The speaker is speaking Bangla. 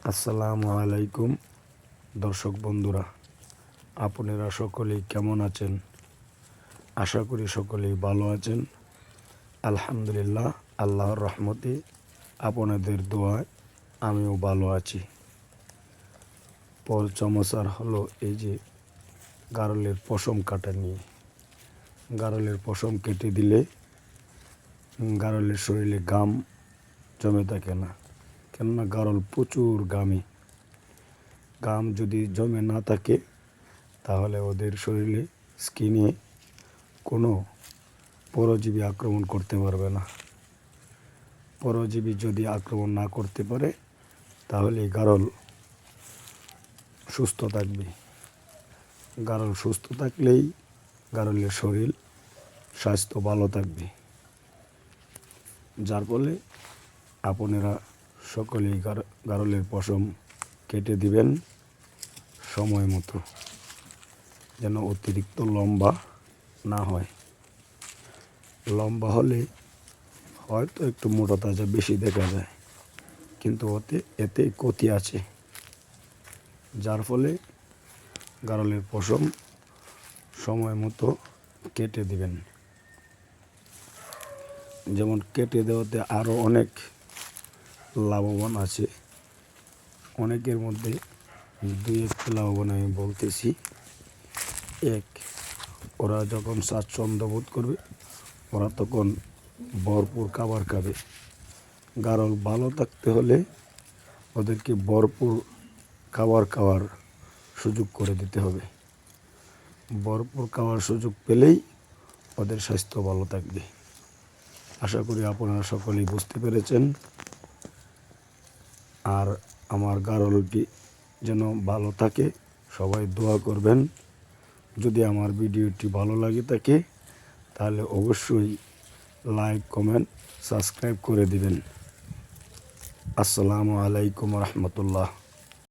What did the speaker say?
আসসালামু আলাইকুম দর্শক বন্ধুরা, আপনারা সকলেই কেমন আছেন? আশা করি সকলেই ভালো আছেন। আলহামদুলিল্লাহ, আল্লাহর রহমতে আপনাদের দোয়ায় আমিও ভালো আছি। পর চমৎকার হলো এই যে গারলের পশম কাটা নিয়ে। গারলের পশম কেটে দিলে গারলের শরীরে ঘাম জমে থাকে না, কেননা গারল প্রচুর ঘামে। ঘাম যদি জমে না থাকে তাহলে ওদের শরীরে স্কিনে কোনো পরজীবী আক্রমণ করতে পারবে না। পরজীবী যদি আক্রমণ না করতে পারে তাহলে গারল সুস্থ থাকবে। গারল সুস্থ থাকলেই গারলের শরীর স্বাস্থ্য ভালো থাকবে। যার ফলে আপনারা সকলেই গারলের পশম কেটে দিবেন সময় মতো, যেন অতিরিক্ত লম্বা না হয়। লম্বা হলে হয়তো একটু মোটা তাজা বেশি দেখা যায়, কিন্তু এতে ক্ষতি আছে। যার ফলে গারলের পশম সময় মতো কেটে দিবেন। যেমন কেটে দেওয়াতে আরও অনেক লাভবান আছে। অনেকের মধ্যে দুই একটি লাভবান আমি বলতেছি। এক, ওরা যখন স্বাচ্ছন্দ্য বোধ করবে ওরা তখন ভরপুর খাবার খাবে। গারল ভালো থাকতে হলে ওদেরকে ভরপুর খাবার খাওয়ার সুযোগ করে দিতে হবে। ভরপুর খাওয়ার সুযোগ পেলেই ওদের স্বাস্থ্য ভালো থাকবে। আশা করি আপনারা সকলেই বুঝতে পেরেছেন। আর আমার গারলটি যেন ভালো থাকে সবাই দোয়া করবেন। যদি আমার ভিডিওটি ভালো লাগে থাকে তাহলে অবশ্যই লাইক, কমেন্ট, সাবস্ক্রাইব করে দিবেন। আসসালামু আলাইকুম রহমতুল্লাহ।